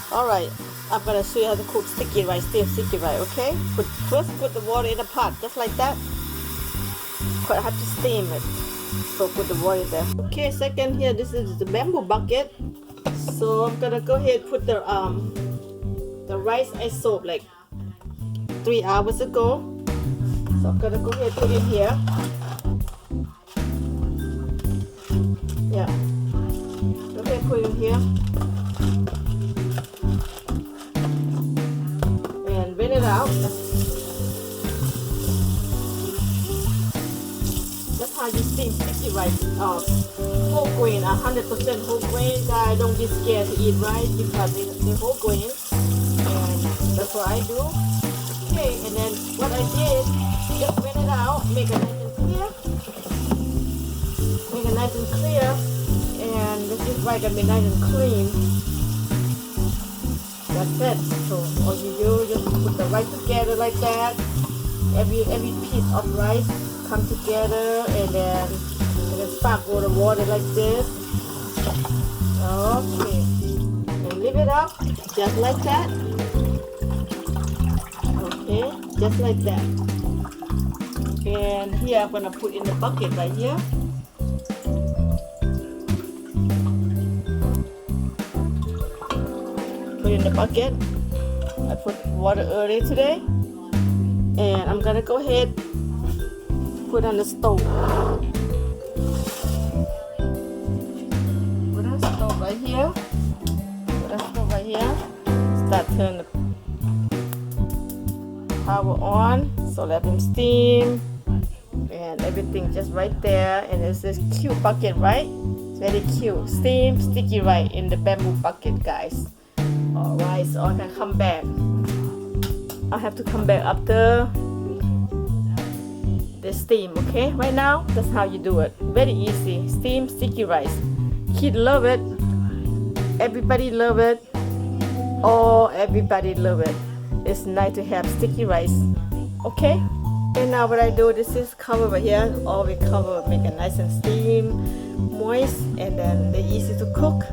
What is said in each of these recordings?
Alright, I'm gonna show you how to cook sticky rice, steamed sticky rice, okay? First put the water in a pot, just like that. Quite hard to steam it, so put the water there. Okay, second here, this is the bamboo bucket. So I'm gonna go ahead put the rice I soaked like 3 hours ago. So I'm gonna go ahead put it here. Yeah, go ahead put it in here. Blend it out. That's how you steam sticky rice. Whole grain, 100% whole grain. Don't be scared to eat rice because they're whole grain. And that's what I do. Okay, and then what I did, just blend it out, make it nice and clear. Make it nice and clear. And this is why gonna be nice and clean. That's it. So all you do, just put the rice together like that. Every piece of rice come together, and then sparkle the water like this. Okay, and leave it up just like that. Okay, just like that. And here I'm gonna put in the bucket right here. Put in the bucket. I put water early today, and I'm gonna go ahead put on the stove. Put on the stove right here. Put on the stove right here. Start turn the power on, so let them steam, and everything just right there. And it's this cute bucket, right? It's very cute. Steam sticky rice in the bamboo bucket, guys. Alright, so I can come back. I have to come back after the steam, okay? Right now, that's how you do it. Very easy. Steam sticky rice. Kids love it. Everybody love it. Oh, everybody love it. It's nice to have sticky rice. Okay? And now what I do, this is cover right here. All we cover, make it nice and steam, moist, and then they're easy to cook.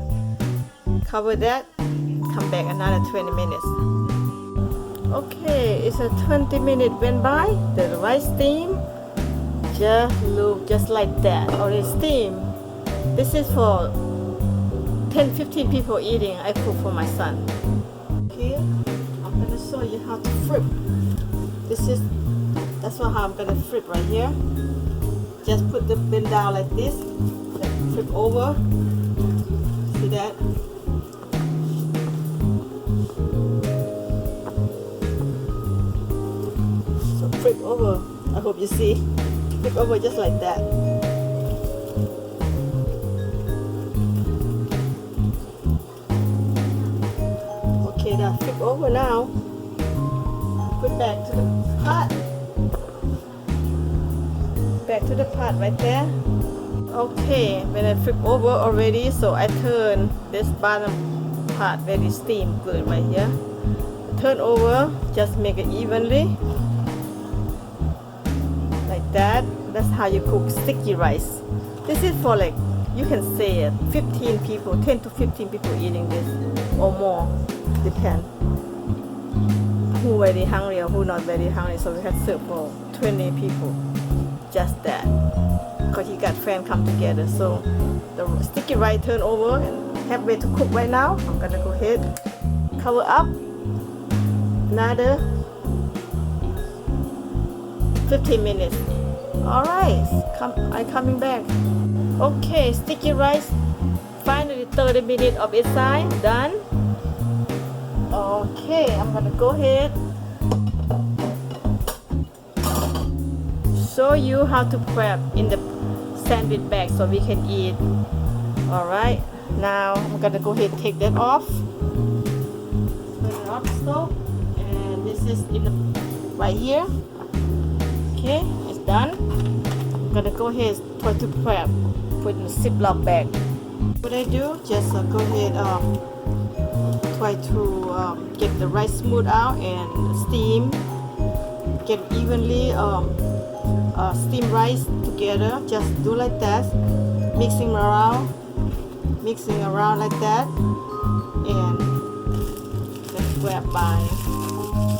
Cover that. Come back another 20 minutes. Okay, it's a 20 minute went by. The rice steam just look just like that. Already steam. This is for 10-15 people eating. I cook for my son. Here, I'm gonna show you how to flip. That's how I'm gonna flip right here. Just put the bin down like this. Flip over. See that? Flip over. I hope you see. Flip over just like that. Okay, now flip over now. Put back to the pot. Back to the pot right there. Okay, when I flip over already, so I turn this bottom part very steam good right here. Turn over, just make it evenly. That's how you cook sticky rice. This is for like, you can say 15 people, 10 to 15 people eating this or more, depend who very hungry or who not very hungry. So we can serve for 20 people, just that, because you got friends come together. So the sticky rice turn over and halfway to cook right now. I'm gonna go ahead, cover up another 15 minutes. Alright, I'm coming back. Okay, sticky rice, finally 30 minutes of its side, done. Okay, I'm gonna go ahead show you how to prep in the sandwich bag so we can eat. Alright, now I'm gonna go ahead and take that off. Put it on the stove, and this is in the right here. Okay, it's done. I'm gonna go ahead and try to prep. Put in a Ziploc bag. What I do, just go ahead, try to get the rice smooth out and steam. Get evenly steam rice together. Just do like that, mixing around like that, and grab by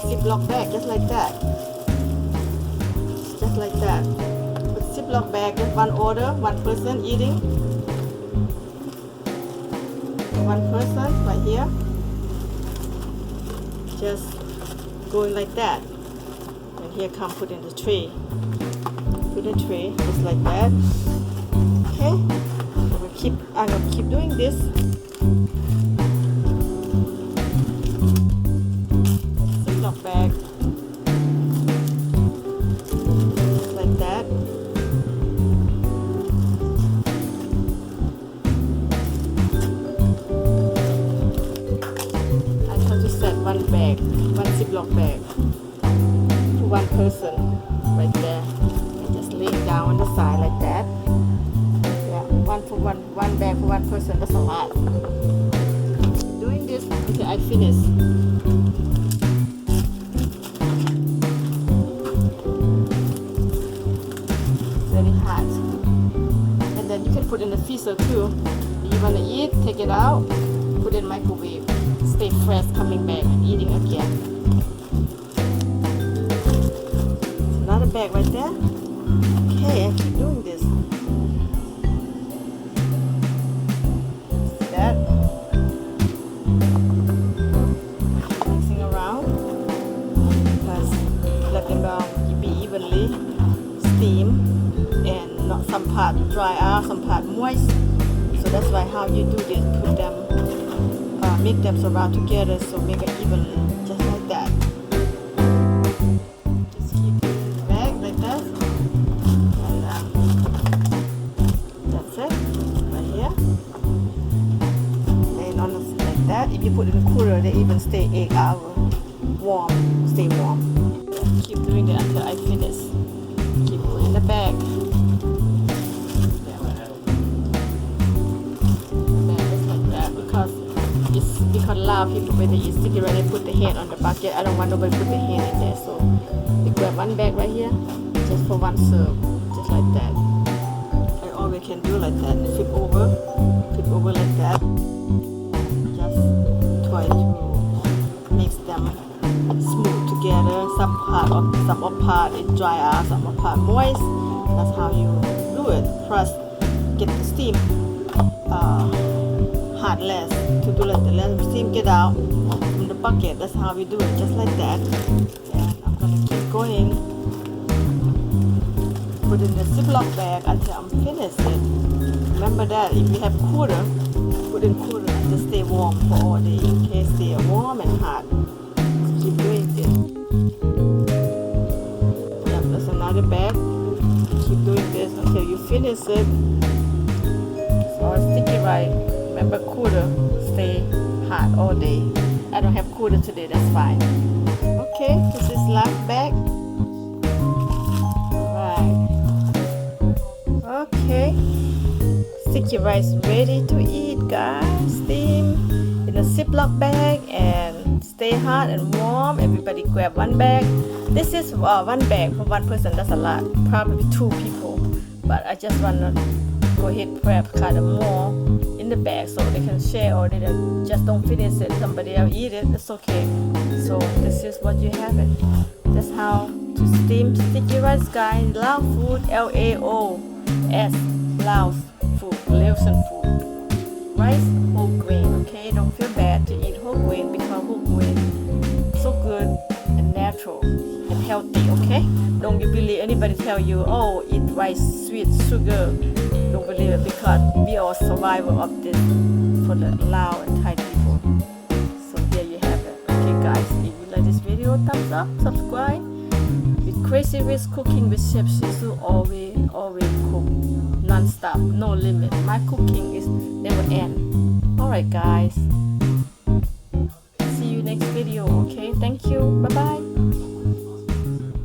Ziploc bag just like that. Just like that. With Ziploc bag, just one order, one person eating. One person right here. Just going like that. And here come put in the tray. Put in the tray just like that. Okay. I'm gonna keep doing this. Ziploc bag. Just like that. I try to set one bag, one Ziploc bag to one person right there. And just lay it down on the side like that. One bag for one person, that's a lot. Doing this until I finish. Very hot. And then you can put in the freezer too. You want to eat, take it out, put in microwave. Stay fresh coming back and eating again. Another bag right there. Okay, I keep doing this. Mixing around because let them be evenly steam and not some part dry out, some part moist. So that's why how you do this, put them, make them surround together, so make it evenly, just like that. Just keep it back like that, and that's it, right here. That if you put it in the cooler, they even stay 8 hours warm, stay warm. Keep doing that until I finish. Keep putting in the bag. Just like that, because Lao people when they eat sticky rice, they put the hand on the bucket. I don't want nobody to put the hand in there, so we grab one bag right here, just for one serve, just like that. I always can do like that. Flip over like that. Try to mix them smooth together. Some part it dry out, some part moist. That's how you do it. First, get the steam hot less to do like the less steam get out from the bucket. That's how we do it, just like that. And I'm gonna keep going. Put in the Ziploc bag until I'm finished it. Remember that if you have cooler, put in cooler and just stay warm for all day. Okay, stay warm and hot. Keep doing this. Yep, that's another bag. Keep doing this until you finish it. So sticky rice. Remember cooler, stay hot all day. I don't have cooler today, that's fine. Okay, this is last bag. Right. Okay. Sticky rice ready to eat, guys. Steam in a Ziploc bag and stay hot and warm. Everybody grab one bag. This is one bag for one person. That's a lot, probably 2 people. But I just want to go ahead grab kind of more in the bag so they can share, or they just don't finish it. Somebody else eat it. It's okay. So this is what you have it. That's how to steam sticky rice, guys. Lao food, Laos, Laos. Laotian food. Rice, whole grain, okay? Don't feel bad to eat whole grain because whole grain is so good and natural and healthy, okay? Don't you believe anybody tell you, oh, eat rice, sweet, sugar. Don't believe it because we are survivor of this for the Lao and Thai people. So there you have it. Okay, guys, if you like this video, thumbs up, subscribe. With Crazy Rich Cooking with Chef Shizu, always cook. Non-stop, no limit. My cooking is never end. Alright guys, see you next video. Okay, thank you, bye bye.